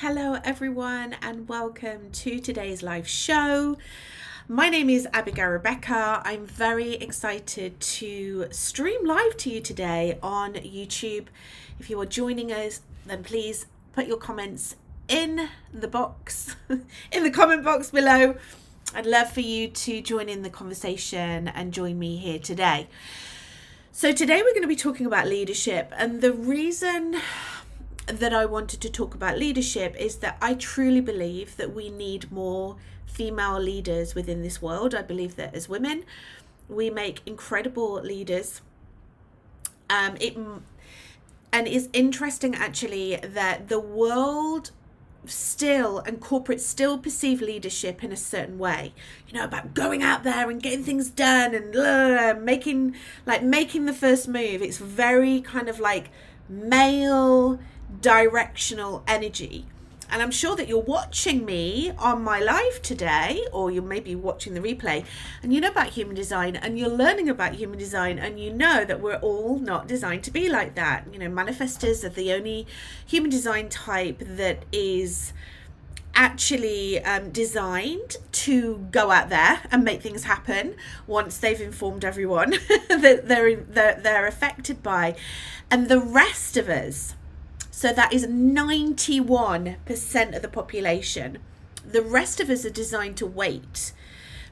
Hello, everyone, and welcome to today's live show. My name is Abigail Rebecca. I'm very excited to stream live to you today on YouTube. If you are joining us, then please put your comments in the box, in the comment box below. I'd love for you to join in the conversation and join me here today. So today we're going to be talking about leadership, and the reason that I wanted to talk about leadership is that I truly believe that we need more female leaders within this world. I believe that as women, we make incredible leaders. And it's interesting actually that the world still and corporate still perceive leadership in a certain way, about going out there and getting things done and making the first move. It's very kind of like male directional energy. And I'm sure that you're watching me on my live today, or you may be watching the replay, and you know about human design, and you're learning about human design, and you know that we're all not designed to be like that. Manifestors are the only human design type that is actually designed to go out there and make things happen once they've informed everyone that they're affected by. And the rest of us, so that is 91% of the population. The rest of us are designed to wait.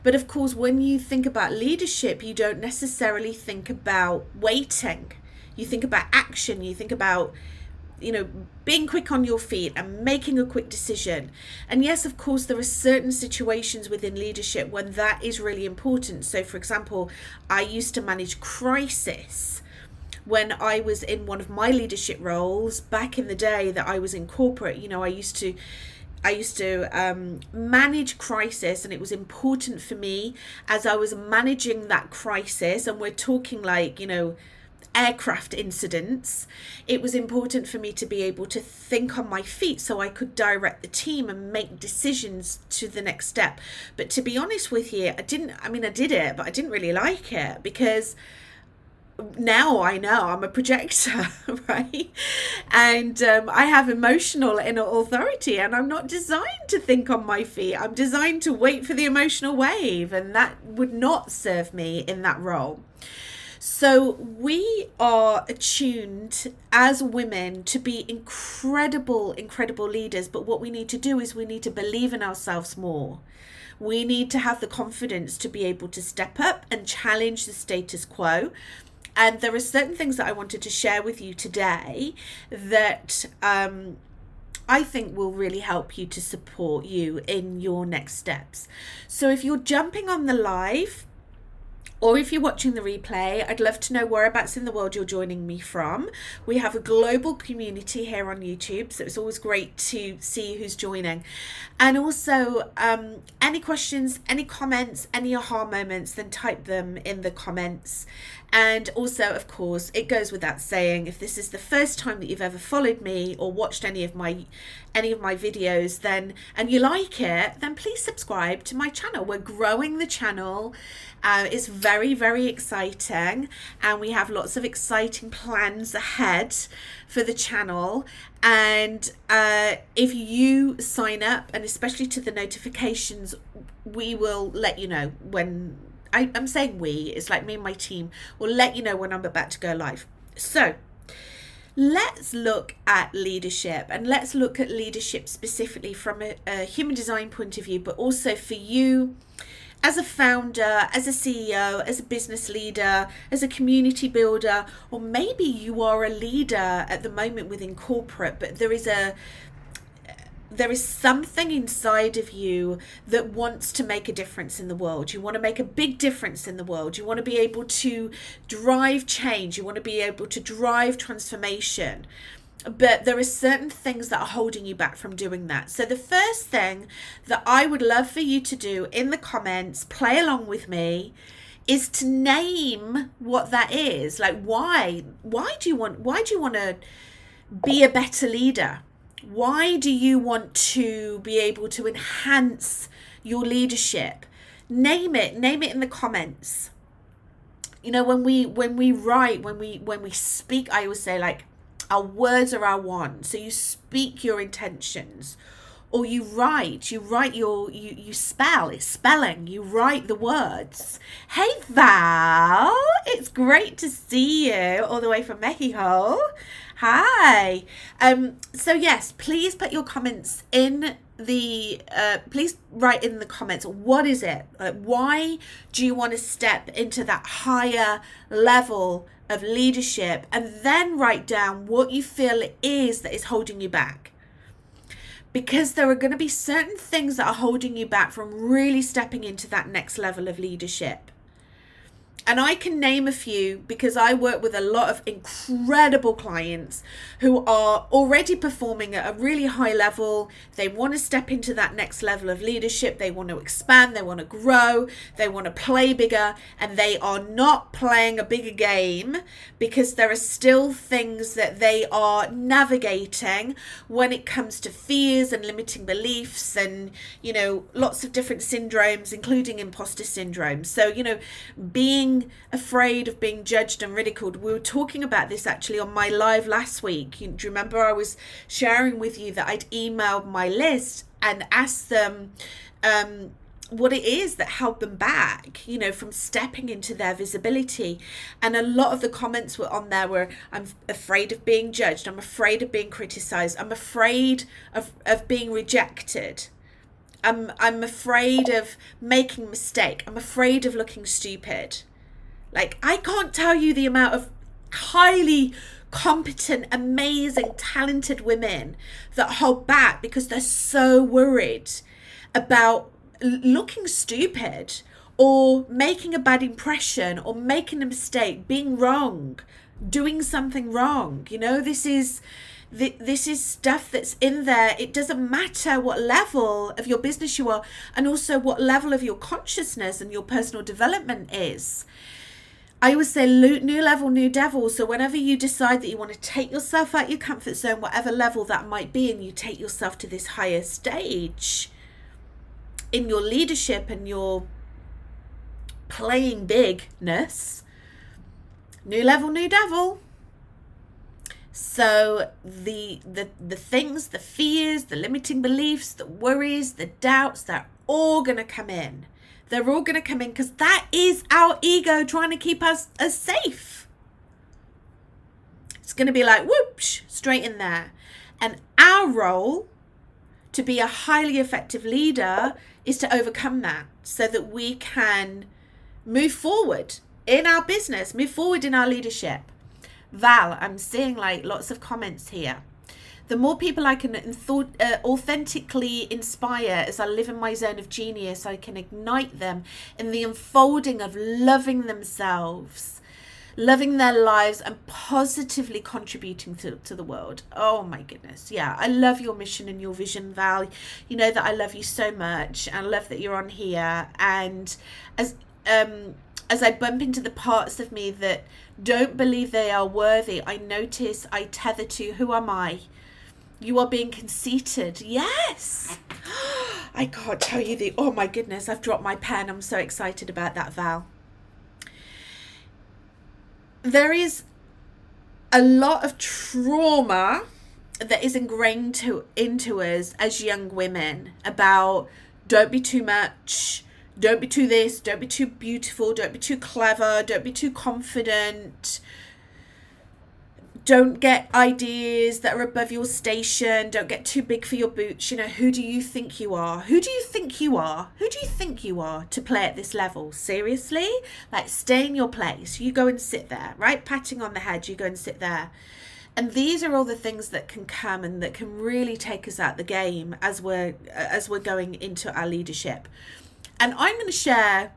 But of course, when you think about leadership, you don't necessarily think about waiting. You think about action. You think about, being quick on your feet and making a quick decision. And yes, of course, there are certain situations within leadership when that is really important. So for example, I used to manage crisis when I was in one of my leadership roles back in the day that I was in corporate. I used to manage crisis, and it was important for me as I was managing that crisis, and we're talking like, aircraft incidents. It was important for me to be able to think on my feet so I could direct the team and make decisions to the next step. But to be honest with you, I did it, but I didn't really like it, because now I know I'm a projector, right? And I have emotional inner authority, and I'm not designed to think on my feet. I'm designed to wait for the emotional wave, and that would not serve me in that role. So we are attuned as women to be incredible leaders. But what we need to do is we need to believe in ourselves more. We need to have the confidence to be able to step up and challenge the status quo. And there are certain things that I wanted to share with you today that I think will really help you to support you in your next steps. So if you're jumping on the live, or if you're watching the replay, I'd love to know whereabouts in the world you're joining me from. We have a global community here on YouTube, so it's always great to see who's joining. And also, any questions, any comments, any aha moments, then type them in the comments. And also, of course, it goes without saying, if this is the first time that you've ever followed me or watched any of my videos, then and you like it, then please subscribe to my channel. We're growing the channel. It's very, very exciting, and we have lots of exciting plans ahead for the channel. And if you sign up, and especially to the notifications, we will let you know when I'm saying we, it's like me and my team will let you know when I'm about to go live. So let's look at leadership, and let's look at leadership specifically from a human design point of view, but also for you as a founder, as a CEO, as a business leader, as a community builder, or maybe you are a leader at the moment within corporate, but there is something inside of you that wants to make a difference in the world. You want to make a big difference in the world. You want to be able to drive change. You want to be able to drive transformation. But there are certain things that are holding you back from doing that. So the first thing that I would love for you to do in the comments, play along with me, is to name what that is. Like, why do you want to be a better leader? Why do you want to be able to enhance your leadership? Name it in the comments. When we write, when we speak, I always say, like, Our words are our wand. So you speak your intentions, or you write you spell, it's spelling, you write the words. Hey Val, it's great to see you all the way from Mexico. Hi. So yes, please put your comments in the please write in the comments, what is it, why do you want to step into that higher level of leadership, and then write down what you feel it is that is holding you back. Because there are going to be certain things that are holding you back from really stepping into that next level of leadership. And I can name a few because I work with a lot of incredible clients who are already performing at a really high level. They want to step into that next level of leadership. They want to expand. They want to grow. They want to play bigger. And they are not playing a bigger game because there are still things that they are navigating when it comes to fears and limiting beliefs and, lots of different syndromes, including imposter syndrome. So, being afraid of being judged and ridiculed. We were talking about this actually on my live last week. Do you remember I was sharing with you that I'd emailed my list and asked them what it is that held them back, from stepping into their visibility. And a lot of the comments were on there were, I'm afraid of being judged. I'm afraid of being criticized. I'm afraid of being rejected. I'm afraid of making a mistake. I'm afraid of looking stupid. Like, I can't tell you the amount of highly competent, amazing, talented women that hold back because they're so worried about looking stupid or making a bad impression or making a mistake, being wrong, doing something wrong. This is stuff that's in there. It doesn't matter what level of your business you are, and also what level of your consciousness and your personal development is. I always say new level, new devil. So whenever you decide that you want to take yourself out your comfort zone, whatever level that might be, and you take yourself to this higher stage in your leadership and your playing bigness, new level, new devil. So the things, the fears, the limiting beliefs, the worries, the doubts, they're all going to come in. They're all going to come in because that is our ego trying to keep us as safe. It's going to be like, whoosh, straight in there. And our role to be a highly effective leader is to overcome that so that we can move forward in our business, move forward in our leadership. Val, I'm seeing lots of comments here. The more people I can authentically inspire as I live in my zone of genius, I can ignite them in the unfolding of loving themselves, loving their lives, and positively contributing to the world. Oh my goodness. Yeah, I love your mission and your vision, Val. You know that I love you so much. I love that you're on here. And as I bump into the parts of me that don't believe they are worthy, I notice, I tether to, who am I? You are being conceited. Yes. I can't tell you oh my goodness, I've dropped my pen. I'm so excited about that, Val. There is a lot of trauma that is ingrained into us as young women about don't be too much, don't be too this, don't be too beautiful, don't be too clever, don't be too confident, don't get ideas that are above your station, don't get too big for your boots. Who do you think you are? Who do you think you are? Who do you think you are to play at this level? Seriously? Stay in your place. You go and sit there, right? Patting on the head, you go and sit there. And these are all the things that can come and that can really take us out the game as we're going into our leadership. And I'm going to share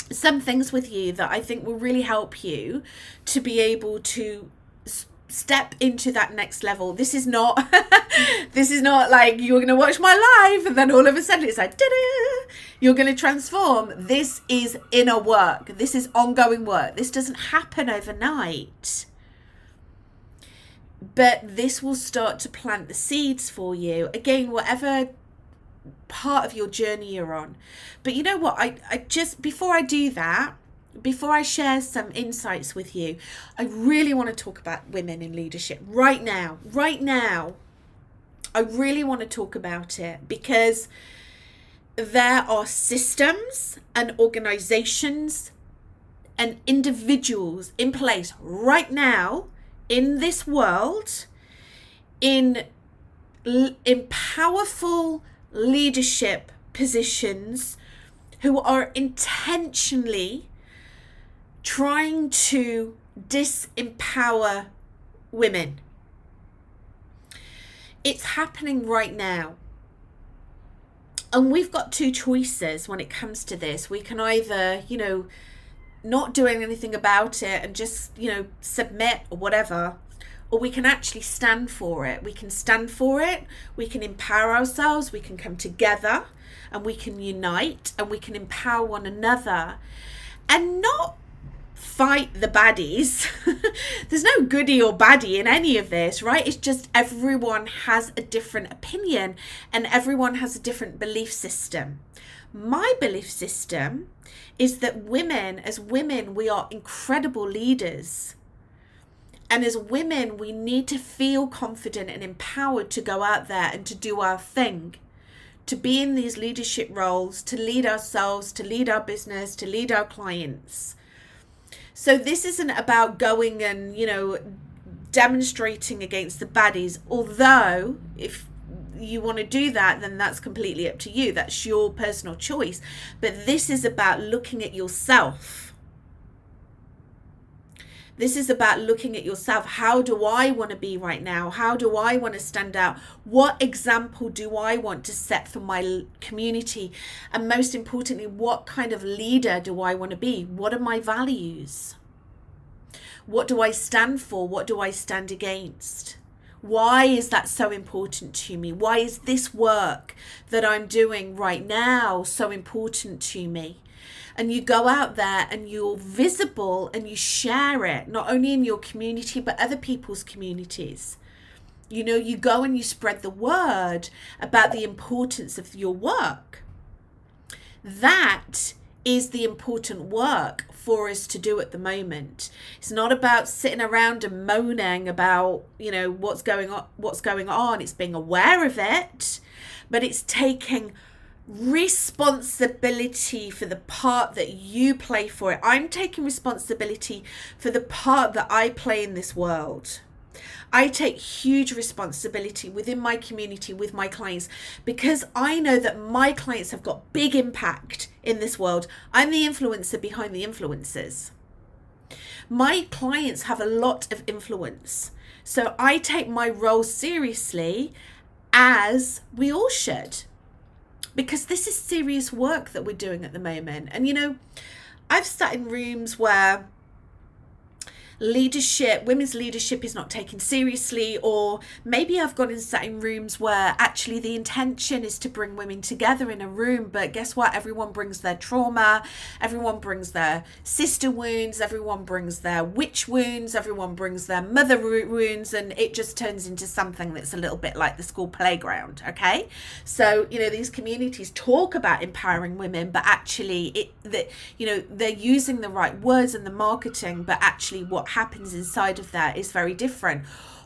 some things with you that I think will really help you to be able to step into that next level. This is not like you're going to watch my live and then all of a sudden it's like, ta-da, you're going to transform. This is inner work. This is ongoing work. This doesn't happen overnight. But this will start to plant the seeds for you. Again, whatever part of your journey you're on. But you know what? I just, before I do that, before I share some insights with you, I really want to talk about women in leadership right now. Right now, I really want to talk about it because there are systems and organizations and individuals in place right now in this world in powerful leadership positions who are intentionally trying to disempower women. It's happening right now. And we've got two choices when it comes to this. We can either, not doing anything about it and just, submit or whatever, or we can actually stand for it. We can stand for it. We can empower ourselves. We can come together and we can unite and we can empower one another and not fight the baddies. There's no goodie or baddie in any of this, right? It's just everyone has a different opinion and everyone has a different belief system. My belief system is that as women, we are incredible leaders. And as women, we need to feel confident and empowered to go out there and to do our thing, to be in these leadership roles, to lead ourselves, to lead our business, to lead our clients. So this isn't about going and, demonstrating against the baddies, although if you want to do that, then that's completely up to you. That's your personal choice. But this is about looking at yourself. This is about looking at yourself. How do I want to be right now? How do I want to stand out? What example do I want to set for my community? And most importantly, what kind of leader do I want to be? What are my values? What do I stand for? What do I stand against? Why is that so important to me? Why is this work that I'm doing right now so important to me? And you go out there and you're visible and you share it, not only in your community, but other people's communities. You go and you spread the word about the importance of your work. That is the important work for us to do at the moment. It's not about sitting around and moaning about, what's going on. It's being aware of it, but it's taking responsibility for the part that you play for it. I'm taking responsibility for the part that I play in this world. I take huge responsibility within my community with my clients because I know that my clients have got big impact in this world. I'm the influencer behind the influencers. My clients have a lot of influence. So I take my role seriously, as we all should, because this is serious work that we're doing at the moment. And I've sat in rooms where women's leadership is not taken seriously, or maybe I've gone and sat in rooms where actually the intention is to bring women together in a room, but guess what? Everyone brings their trauma, everyone brings their sister wounds, everyone brings their witch wounds, everyone brings their mother wounds, and it just turns into something that's a little bit like the school playground. Okay, so these communities talk about empowering women, but actually they're using the right words and the marketing, but actually what happens inside of that is very different.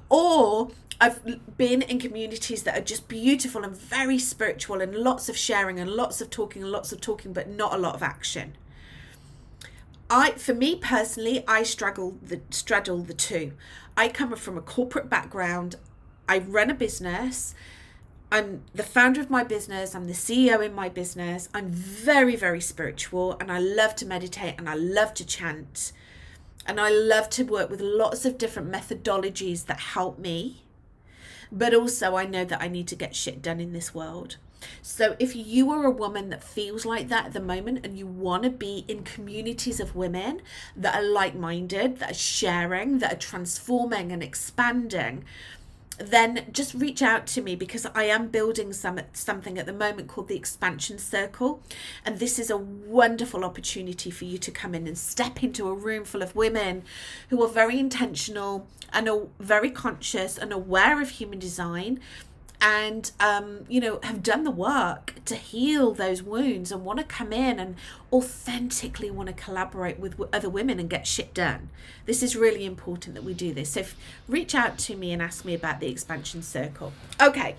Or I've been in communities that are just beautiful and very spiritual and lots of sharing and lots of talking, but not a lot of action. For me personally, I straddle the two. I come from a corporate background. I run a business. I'm the founder of my business. I'm the CEO in my business. I'm very, very spiritual, and I love to meditate and I love to chant. And I love to work with lots of different methodologies that help me. But also I know that I need to get shit done in this world. So if you are a woman that feels like that at the moment and you want to be in communities of women that are like-minded, that are sharing, that are transforming and expanding, then just reach out to me, because I am building something at the moment called the Expansion Circle, and this is a wonderful opportunity for you to come in and step into a room full of women who are very intentional and are very conscious and aware of human design, and have done the work to heal those wounds and want to come in and authentically want to collaborate with other women and get shit done. This is really important that we do this. So reach out to me and ask me about the expansion circle. Okay,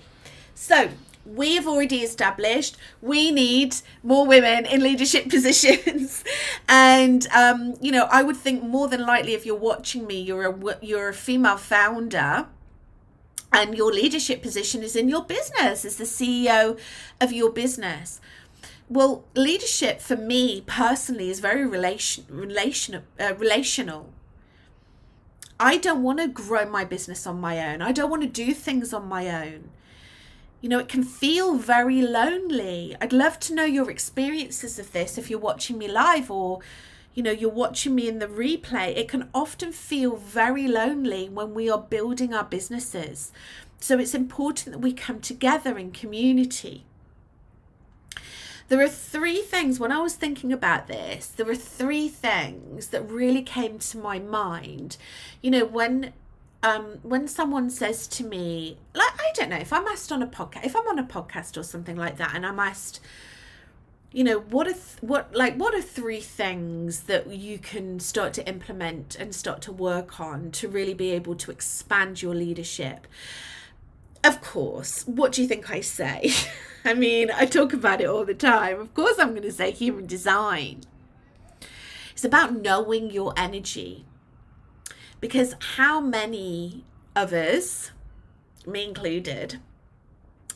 so we have already established we need more women in leadership positions. And, I would think more than likely, if you're watching me, you're a female founder, and your leadership position is in your business as the CEO of your business. Well, leadership for me personally is very relational. I don't want to grow my business on my own. I don't want to do things on my own. It can feel very lonely. I'd love to know your experiences of this if you're watching me live, or you're watching me in the replay. It can often feel very lonely when we are building our businesses. So it's important that we come together in community. There are three things, when I was thinking about this, there are three things that really came to my mind. When someone says to me, like, I don't know, if I'm on a podcast or something like that, and I'm asked, what are three things that you can start to implement and start to work on to really be able to expand your leadership? Of course, what do you think I say? I mean, I talk about it all the time. Of course, I'm going to say human design. It's about knowing your energy. Because how many of us, me included,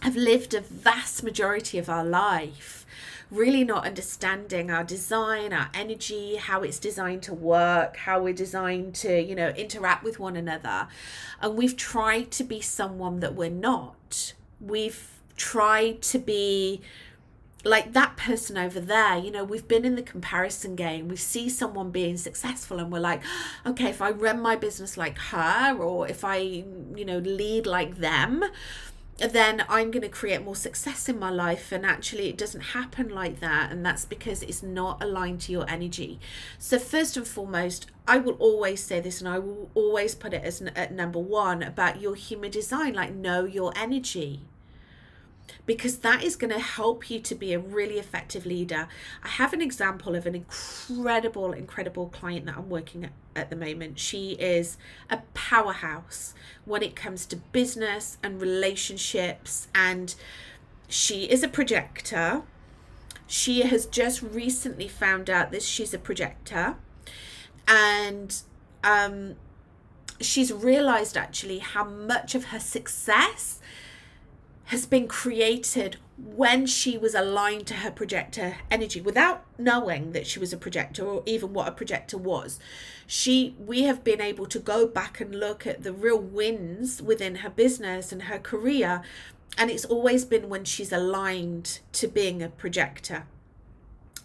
have lived a vast majority of our life really not understanding our design, our energy, how it's designed to work, how we're designed to, interact with one another. And we've tried to be someone that we're not. We've tried to be like that person over there. We've been in the comparison game. We see someone being successful and we're like, okay, if I run my business like her, or if I, lead like them, then I'm going to create more success in my life. And actually it doesn't happen like that. And that's because it's not aligned to your energy. So first and foremost, I will always say this, and I will always put it as at number one, about your human design, like know your energy. Because that is going to help you to be a really effective leader. I have an example of an incredible client that I'm working at the moment. She is a powerhouse when it comes to business and relationships, and she is a projector. She has just recently found out that she's a projector, and she's realized actually how much of her success has been created when she was aligned to her projector energy without knowing that she was a projector or even what a projector was. We have been able to go back and look at the real wins within her business and her career, and it's always been when she's aligned to being a projector.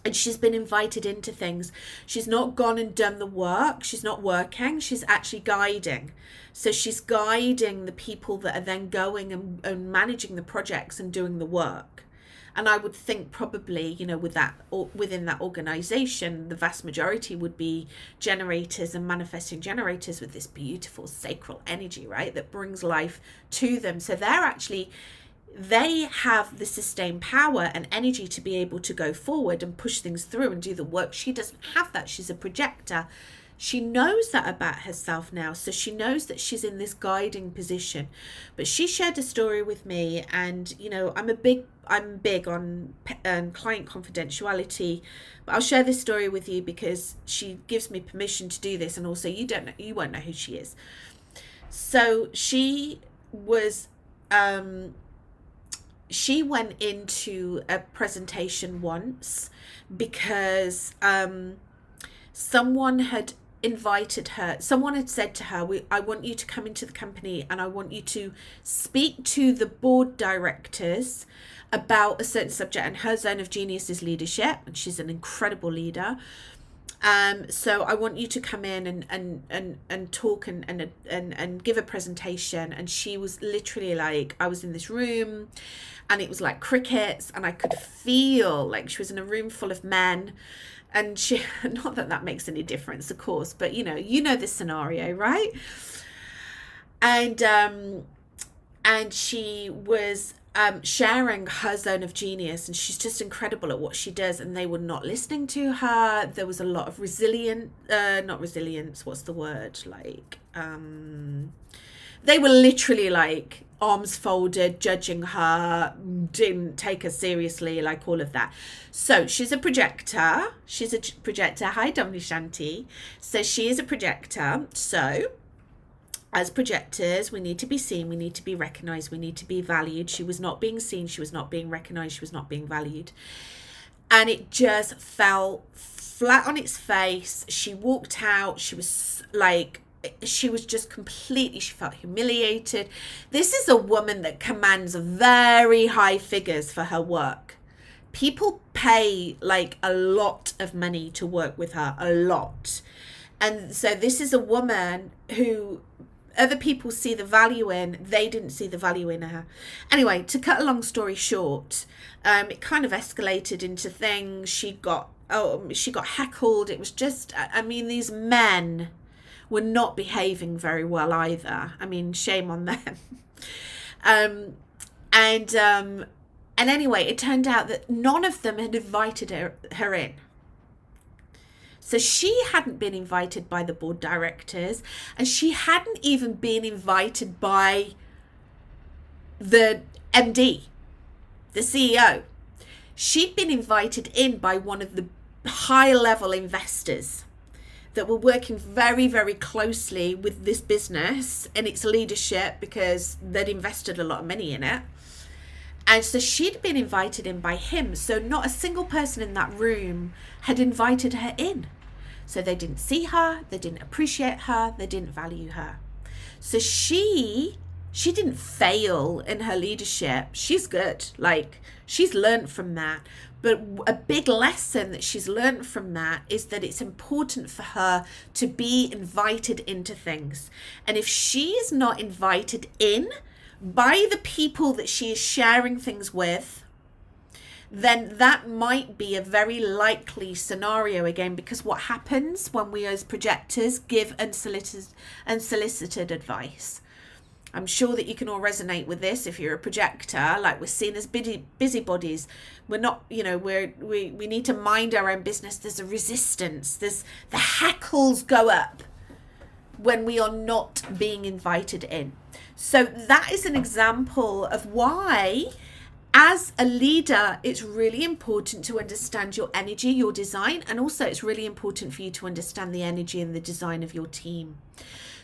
And she's been invited into things. She's not gone and done the work. She's not working. She's actually guiding. So she's guiding the people that are then going and managing the projects and doing the work. And I would think probably, with that, or within that organization, the vast majority would be generators and manifesting generators with this beautiful sacral energy, right? That brings life to them. So they have the sustained power and energy to be able to go forward and push things through and do the work. She doesn't have that. She's a projector. She knows that about herself now. So she knows that she's in this guiding position. But she shared a story with me, and I'm big on client confidentiality, but I'll share this story with you because she gives me permission to do this, and also you won't know who she is. So she was she went into a presentation once because someone had said to her, I want you to come into the company and I want you to speak to the board directors about a certain subject, and her zone of genius is leadership, and she's an incredible leader. So I want you to come in and talk and give a presentation. And she was literally like, I was in this room and it was like crickets, and I could feel like she was in a room full of men. And she, not that that makes any difference, of course, but you know this scenario, right? And and she was sharing her zone of genius, and she's just incredible at what she does, and they were not listening to her. There was a lot of not resilience, what's the word, like they were literally like arms folded, judging her, didn't take her seriously, like all of that. So she's a projector. Hi, Domini Shanti. So she is a projector. So as projectors, we need to be seen, we need to be recognized, we need to be valued. She was not being seen, she was not being recognized, she was not being valued. And it just fell flat on its face. She walked out, she was just completely, she felt humiliated. This is a woman that commands very high figures for her work. People pay like a lot of money to work with her, a lot. And so this is a woman who other people see the value in, they didn't see the value in her. Anyway, to cut a long story short, it kind of escalated into things. She got heckled. It was just, I mean, these men were not behaving very well either. I mean, shame on them. And anyway, it turned out that none of them had invited her in. So she hadn't been invited by the board directors, and she hadn't even been invited by the MD, the CEO. She'd been invited in by one of the high-level investors that were working very, very closely with this business and its leadership because they'd invested a lot of money in it. And so she'd been invited in by him. So not a single person in that room had invited her in. So they didn't see her, they didn't appreciate her, they didn't value her. So she didn't fail in her leadership. She's good. Like, she's learned from that. But a big lesson that she's learned from that is that it's important for her to be invited into things. And if she is not invited in by the people that she is sharing things with, then that might be a very likely scenario again, because what happens when we as projectors give unsolicited advice? I'm sure that you can all resonate with this. If you're a projector, like, we're seen as busybodies. We're not, we need to mind our own business. There's a resistance. The hackles go up when we are not being invited in. So that is an example of why, as a leader, it's really important to understand your energy, your design, and also it's really important for you to understand the energy and the design of your team.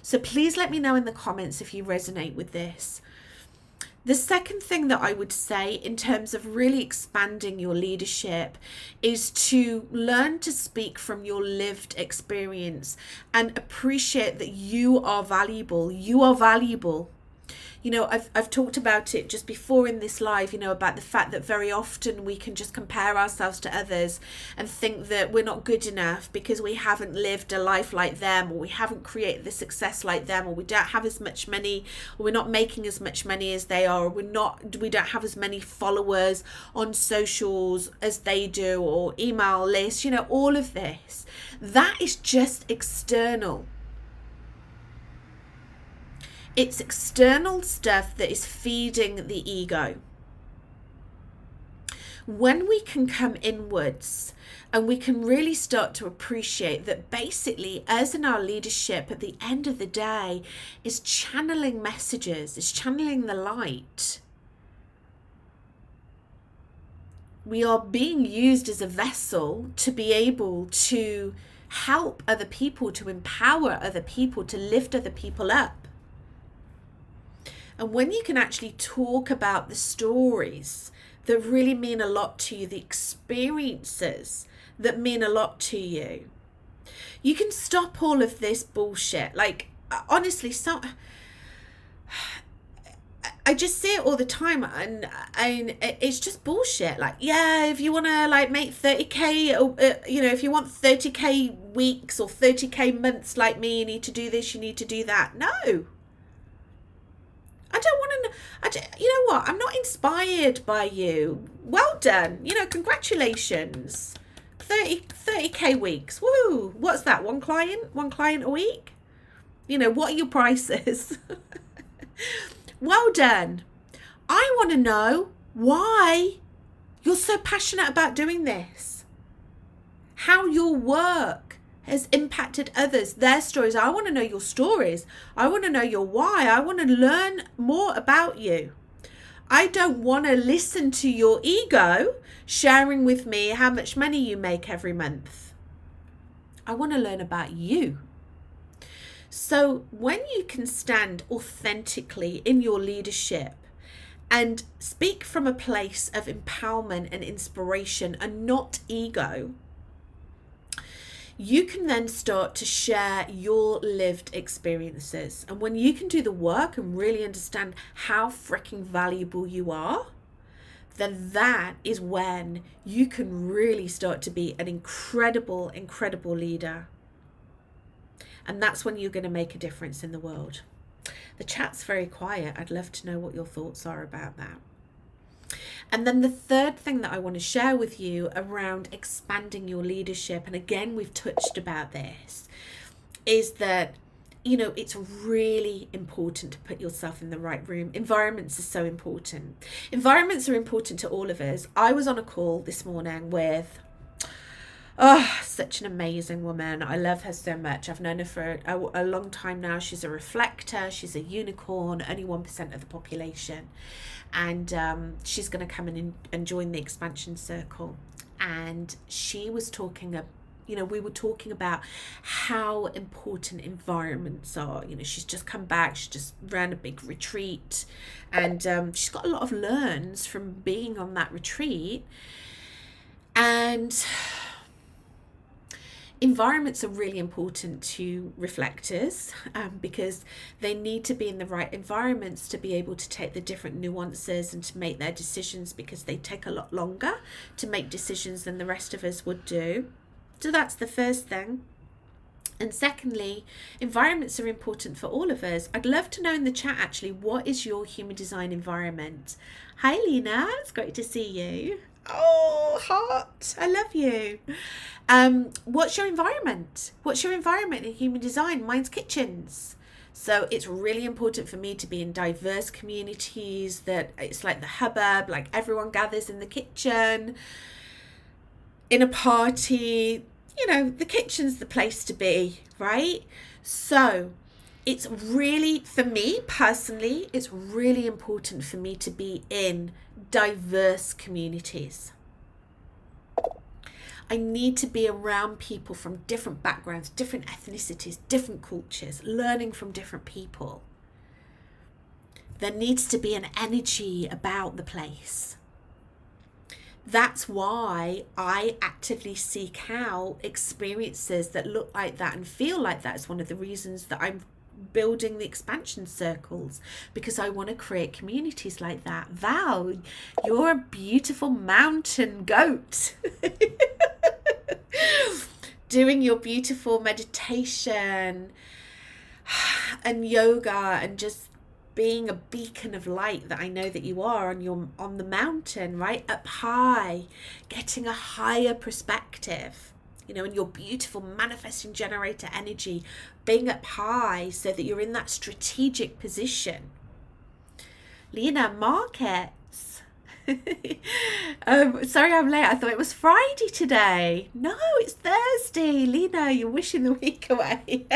So please let me know in the comments if you resonate with this. The second thing that I would say in terms of really expanding your leadership is to learn to speak from your lived experience and appreciate that you are valuable. You are valuable. I've talked about it just before in this live, about the fact that very often we can just compare ourselves to others and think that we're not good enough because we haven't lived a life like them, or we haven't created the success like them, or we don't have as much money, or we're not making as much money as they are, or we don't have as many followers on socials as they do, or email lists, all of this. That is just external. It's external stuff that is feeding the ego. When we can come inwards and we can really start to appreciate that basically us in our leadership at the end of the day is channeling messages, is channeling the light. We are being used as a vessel to be able to help other people, to empower other people, to lift other people up. And when you can actually talk about the stories that really mean a lot to you, the experiences that mean a lot to you, you can stop all of this bullshit. Like, honestly, I just see it all the time, and it's just bullshit. Like, yeah, if you want to make 30k, if you want 30k weeks or 30k months like me, you need to do this, you need to do that. No. I don't want to, you know what? I'm not inspired by you. Well done. Congratulations. 30k weeks. Woo. What's that? One client a week? What are your prices? Well done. I want to know why you're so passionate about doing this, how your work has impacted others, their stories. I want to know your stories. I want to know your why. I want to learn more about you. I don't want to listen to your ego sharing with me how much money you make every month. I want to learn about you. So when you can stand authentically in your leadership and speak from a place of empowerment and inspiration and not ego, you can then start to share your lived experiences. And when you can do the work and really understand how freaking valuable you are, then that is when you can really start to be an incredible, incredible leader. And that's when you're going to make a difference in the world. The chat's very quiet. I'd love to know what your thoughts are about that. And then the third thing that I want to share with you around expanding your leadership, and again, we've touched about this, is that, you know, it's really important to put yourself in the right room. Environments are so important. Environments are important to all of us. I was on a call this morning with such an amazing woman. I love her so much. I've known her for a long time now. She's a reflector. She's a unicorn, only 1% of the population. And she's going to come in and join the expansion circle. And she was talking we were talking about how important environments are. You know, she's just come back. She just ran a big retreat. And she's got a lot of learns from being on that retreat. And environments are really important to reflectors because they need to be in the right environments to be able to take the different nuances and to make their decisions, because they take a lot longer to make decisions than the rest of us would do. So that's the first thing. And secondly, environments are important for all of us. I'd love to know in the chat, actually, what is your human design environment? Hi, Lena. It's great to see you. Oh, heart. I love you. What's your environment? What's your environment in human design? Mine's kitchens. So it's really important for me to be in diverse communities, that it's like the hubbub, like everyone gathers in the kitchen, in a party. You know, the kitchen's the place to be, right? So it's really, for me personally, it's really important for me to be in diverse communities. I need to be around people from different backgrounds, different ethnicities, different cultures, learning from different people. There needs to be an energy about the place. That's why I actively seek out experiences that look like that and feel like that. It's one of the reasons that I'm building the expansion circles, because I want to create communities like that. Val, you're a beautiful mountain goat. Doing your beautiful meditation and yoga and just being a beacon of light that I know that you are on the mountain, right up high, getting a higher perspective, you know, and your beautiful manifesting generator energy, being up high so that you're in that strategic position. Lena, markets. Sorry I'm late. I thought it was Friday today. No, it's Thursday. Lena, you're wishing the week away.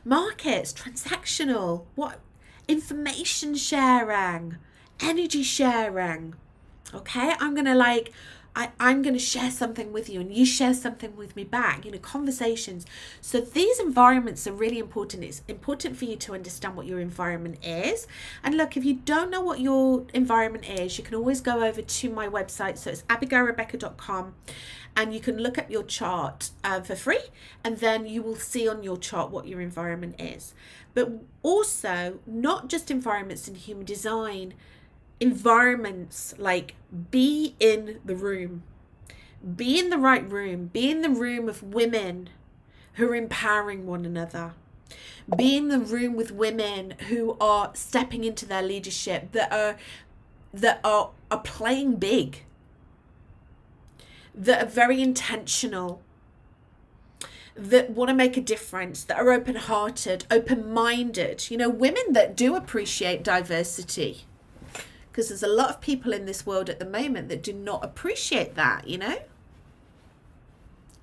Markets, transactional, what? Information sharing, energy sharing. Okay, I'm gonna share something with you and you share something with me back, you know, conversations. So these environments are really important. It's important for you to understand what your environment is. And look, if you don't know what your environment is, you can always go over to my website. So it's abigailrebecca.com, and you can look at your chart for free, and then you will see on your chart what your environment is. But also, not just environments in human design, environments like be in the room, be in the right room, be in the room of women who are empowering one another, be in the room with women who are stepping into their leadership, that are playing big, that are very intentional, that want to make a difference, that are open-hearted, open-minded, women that do appreciate diversity. Because there's a lot of people in this world at the moment that do not appreciate that,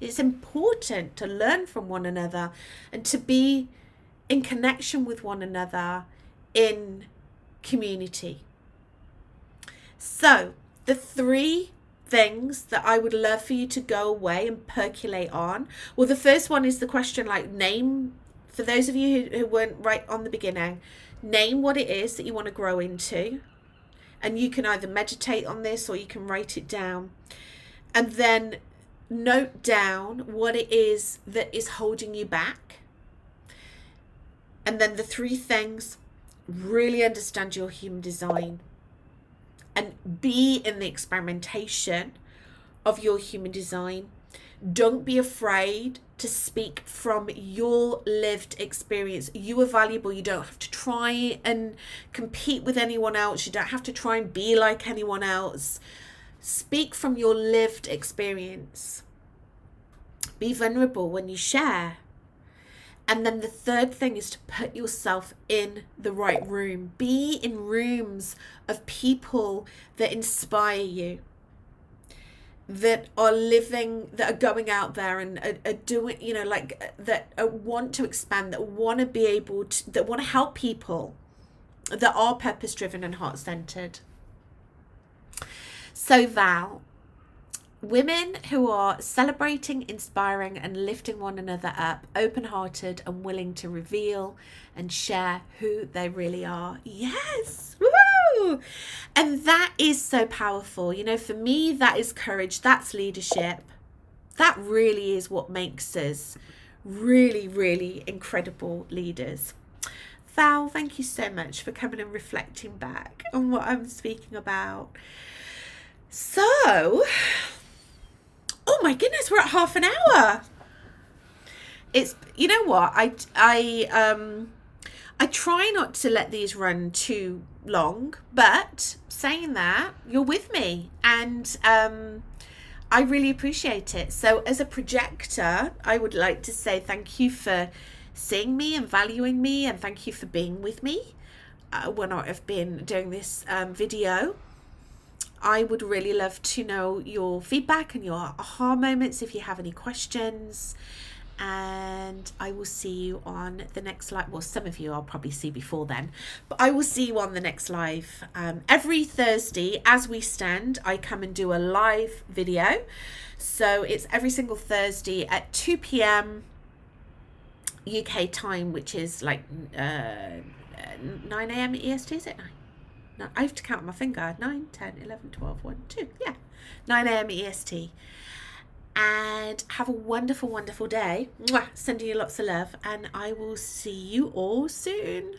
It's important to learn from one another and to be in connection with one another in community. So, the 3 things that I would love for you to go away and percolate on. Well, the first one is the question, name, for those of you who weren't right on the beginning, name what it is that you want to grow into. And you can either meditate on this or you can write it down. And then note down what it is that is holding you back. And then the 3 things, really understand your human design and be in the experimentation of your human design. Don't be afraid to speak from your lived experience. You are valuable. You don't have to try and compete with anyone else. You don't have to try and be like anyone else. Speak from your lived experience. Be vulnerable when you share. And then the 3rd thing is to put yourself in the right room. Be in rooms of people that inspire you, that are living, that are going out there and are doing, that want to expand, that want to be able to, that want to help people, that are purpose-driven and heart-centered. So Val, women who are celebrating, inspiring and lifting one another up, open-hearted and willing to reveal and share who they really are. Yes! Woo! And that is so powerful. For me, that is courage. That's leadership. That really is what makes us really, really incredible leaders. Val, thank you so much for coming and reflecting back on what I'm speaking about. So... oh my goodness, we're at half an hour. It's, you know what, I try not to let these run too long, but saying that, you're with me and I really appreciate it. So as a projector, I would like to say thank you for seeing me and valuing me, and thank you for being with me when I've been doing this video. I would really love to know your feedback and your aha moments if you have any questions. And I will see you on the next live. Well, some of you I'll probably see before then, but I will see you on the next live. Every Thursday, as we stand, I come and do a live video. So it's every single Thursday at 2 p.m. UK time, which is 9 a.m. EST, is it 9? No, I have to count on my finger. 9, 10, 11, 12, 1, 2. Yeah, 9 a.m. EST. And have a wonderful, wonderful day. Mwah! Sending you lots of love. And I will see you all soon.